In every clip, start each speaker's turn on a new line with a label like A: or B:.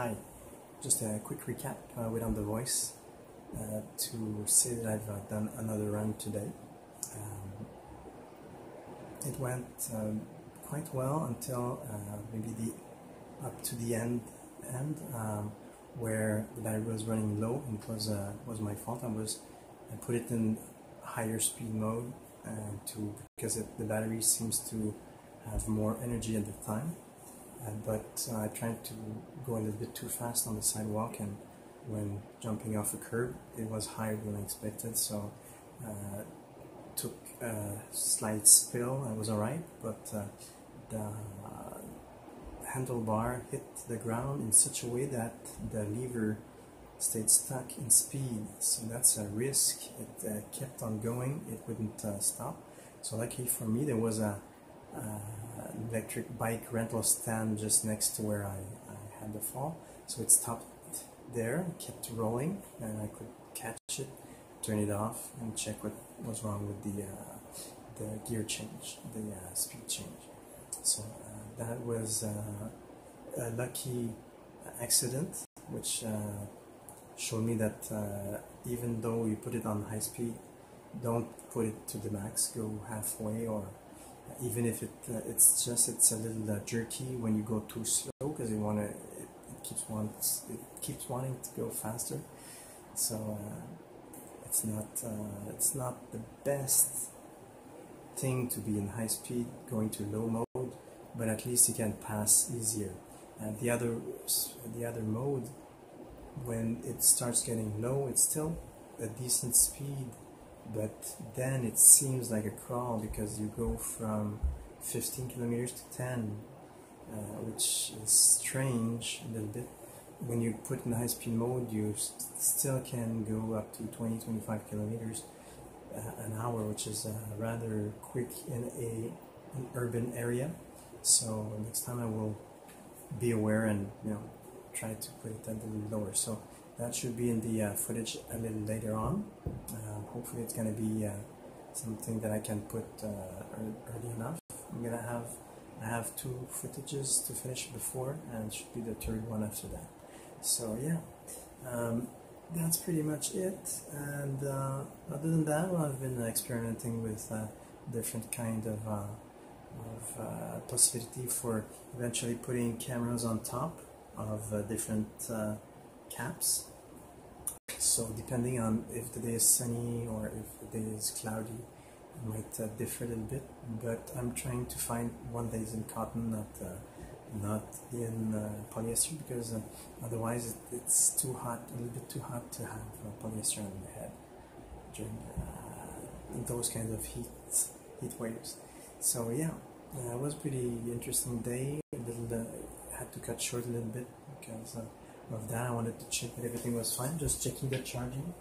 A: Hi, just a quick recap without the voice to say that I've done another run today. It went quite well until maybe up to the end where the battery was running low, and it was my fault. I put it in higher speed mode because the battery seems to have more energy at the time. But I tried to go a little bit too fast on the sidewalk, and when jumping off a curb it was higher than I expected, so took a slight spill. I was alright, but the handlebar hit the ground in such a way that the lever stayed stuck in speed, so that's a risk. It kept on going, it wouldn't stop. So luckily for me, there was an electric bike rental stand just next to where I had the fall, so it stopped there, kept rolling, and I could catch it, turn it off, and check what was wrong with the gear change, the speed change. So that was a lucky accident, which showed me that even though you put it on high speed, don't put it to the max, go halfway, or even if it's a little jerky when you go too slow, because it keeps wanting to go faster. So it's not the best thing to be in high speed going to low mode, but at least you can pass easier. And the other mode, when it starts getting low, it's still a decent speed, but then it seems like a crawl, because you go from 15 kilometers to 10, which is strange a little bit. When you put in high speed mode, you still can go up to 20-25 kilometers an hour, which is rather quick in an urban area. So next time I will be aware and try to put it a little lower. So that should be in the footage a little later on. Hopefully it's going to be something that I can put early enough. I have 2 footages to finish before, and it should be the 3rd one after that. So yeah, that's pretty much it. And other than that, well, I've been experimenting with different kind of possibility for eventually putting cameras on top of different caps. So depending on if the day is sunny or if the day is cloudy, it might differ a little bit, but I'm trying to find one that is in cotton, not in polyester, because otherwise it's too hot, a little bit too hot to have polyester on the head during those kinds of heat waves. So yeah, it was a pretty interesting day. Had to cut short a little bit because of that. I wanted to check that everything was fine, just checking the charging.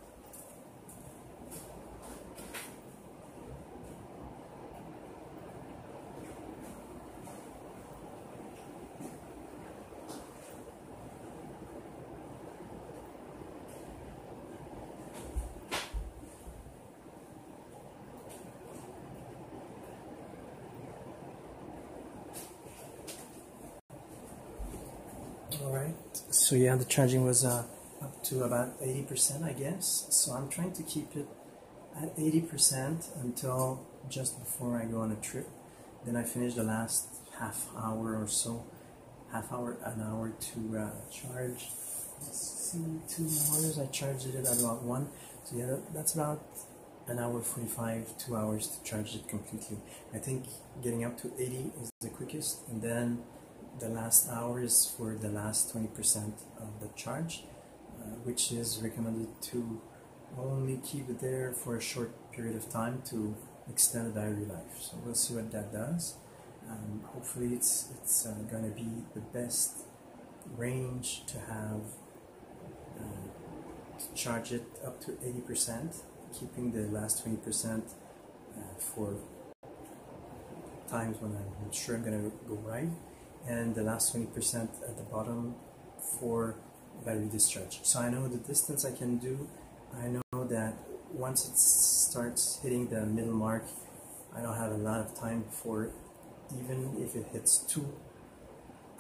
A: Alright, so yeah, the charging was up to about 80%, I guess. So I'm trying to keep it at 80% until just before I go on a trip. Then I finish the last half hour or so, an hour to charge. Let's see, 2 hours. I charged it at about 1. So yeah, that's about an hour 45, 2 hours to charge it completely. I think getting up to 80 is the quickest, and then the last hour is for the last 20% of the charge, which is recommended to only keep it there for a short period of time to extend the battery life. So we'll see what that does. Hopefully it's going to be the best range to have to charge it up to 80%, keeping the last 20% for times when I'm sure I'm going to go right, and the last 20% at the bottom for battery discharge. So I know the distance I can do. I know that once it starts hitting the middle mark, I don't have a lot of time before, even if it hits 2,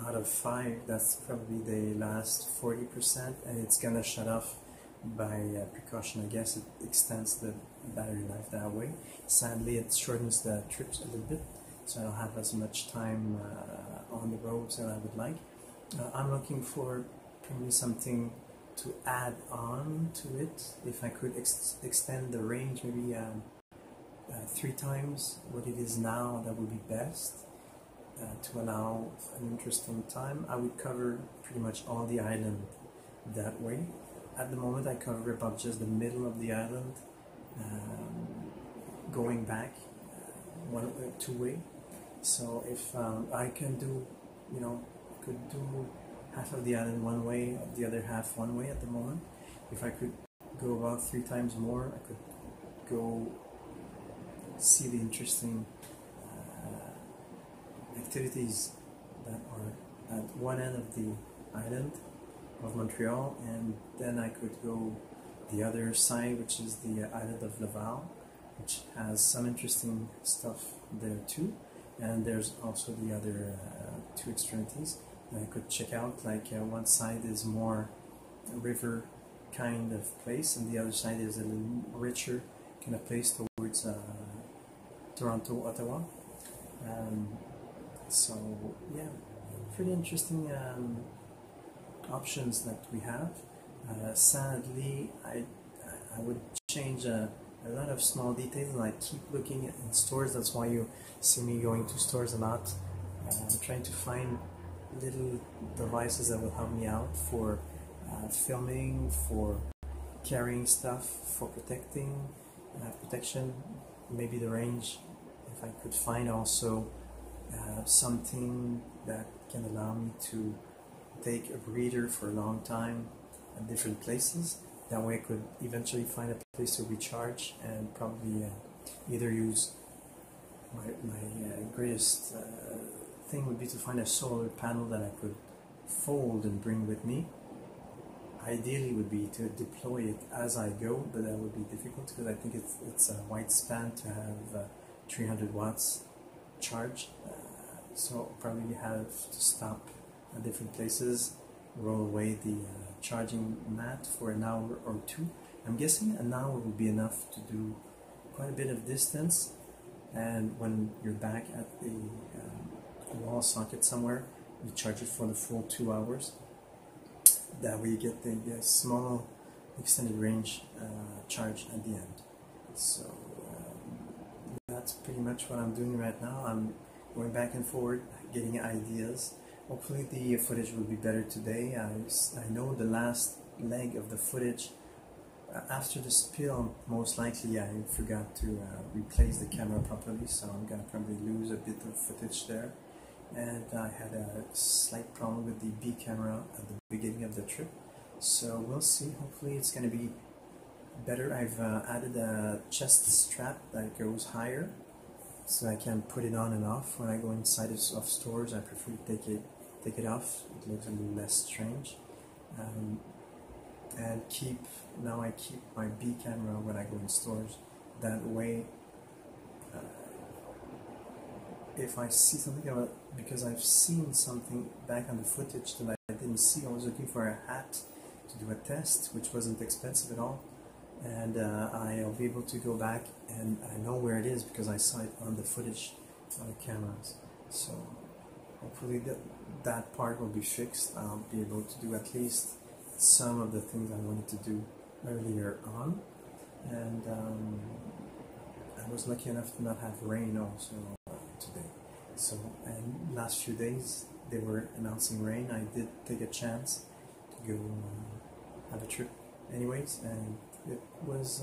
A: out of 5, that's probably the last 40%, and it's gonna shut off by precaution. I guess it extends the battery life that way. Sadly, it shortens the trips a little bit, so I don't have as much time on the roads that I would like. I'm looking for probably something to add on to it. If I could extend the range maybe 3 times what it is now, that would be best. To allow an interesting time. I would cover pretty much all the island that way. At the moment I cover about just the middle of the island, going back two-way. So if I can do, could do half of the island one way, the other half one way at the moment. If I could go about 3 times more, I could go see the interesting activities that are at one end of the island of Montreal, and then I could go the other side, which is the island of Laval, which has some interesting stuff there too. And there's also the other 2 extremities that I could check out. Like one side is more a river kind of place, and the other side is a little richer kind of place towards Toronto, Ottawa. So yeah, pretty interesting options that we have. Sadly, I would change a lot of small details, and I keep looking in stores. That's why you see me going to stores a lot. I'm trying to find little devices that will help me out for filming, for carrying stuff, for protection, maybe the range. If I could find also something that can allow me to take a breather for a long time at different places. That way I could eventually find a place to recharge, and probably either use my greatest thing would be to find a solar panel that I could fold and bring with me. Ideally would be to deploy it as I go, but that would be difficult because I think it's a wide span to have 300 watts charge, so probably have to stop at different places, roll away the charging mat for an hour or 2. I'm guessing an hour would be enough to do quite a bit of distance, and when you're back at the wall socket somewhere, you charge it for the full 2 hours. That way you get the small extended range charge at the end. So that's pretty much what I'm doing right now. I'm going back and forward, getting ideas. Hopefully the footage will be better today. I know the last leg of the footage, after the spill, most likely I forgot to replace the camera properly, so I'm gonna probably lose a bit of footage there. And I had a slight problem with the B camera at the beginning of the trip, so we'll see. Hopefully it's gonna be better. I've added a chest strap that goes higher, so I can put it on and off when I go inside of stores. I prefer to take it off. It looks a little less strange. And I keep my B camera when I go in stores. That way, if I see something, because I've seen something back on the footage that I didn't see. I was looking for a hat to do a test, which wasn't expensive at all, and I'll be able to go back, and I know where it is because I saw it on the footage on the cameras. So hopefully that part will be fixed. I'll be able to do at least some of the things I wanted to do earlier on. And I was lucky enough to not have rain also today. So, and last few days they were announcing rain. I did take a chance to go have a trip anyways, and it was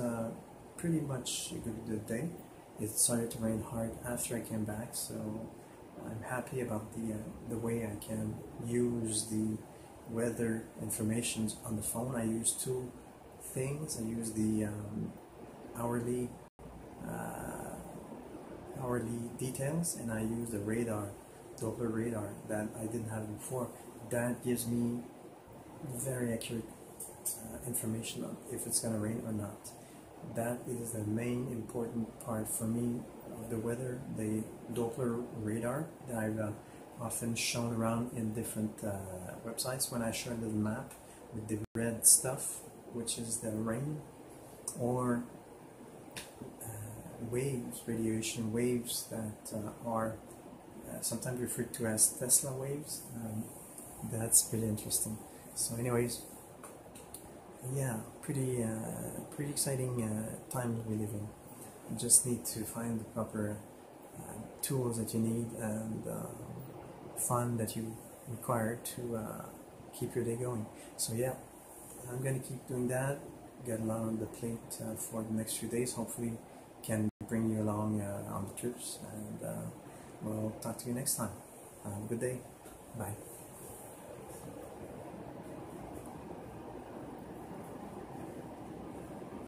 A: pretty much a good day. It started to rain hard after I came back, so I'm happy about the way I can use the weather information on the phone. I use 2 things. I use the hourly details, and I use the radar, Doppler radar, that I didn't have before. That gives me very accurate information on if it's going to rain or not. That is the main important part for me of the weather, the Doppler radar that I've often shown around in different websites when I show a little map with the red stuff, which is the rain, or waves, radiation waves that are sometimes referred to as Tesla waves. That's really interesting. So anyways, yeah, pretty exciting times we live in. You just need to find the proper tools that you need and fun that you require to keep your day going. So yeah, I'm gonna keep doing that, get a lot on the plate for the next few days. Hopefully can bring you along on the trips, and we'll talk to you next time. Have a good day. Bye.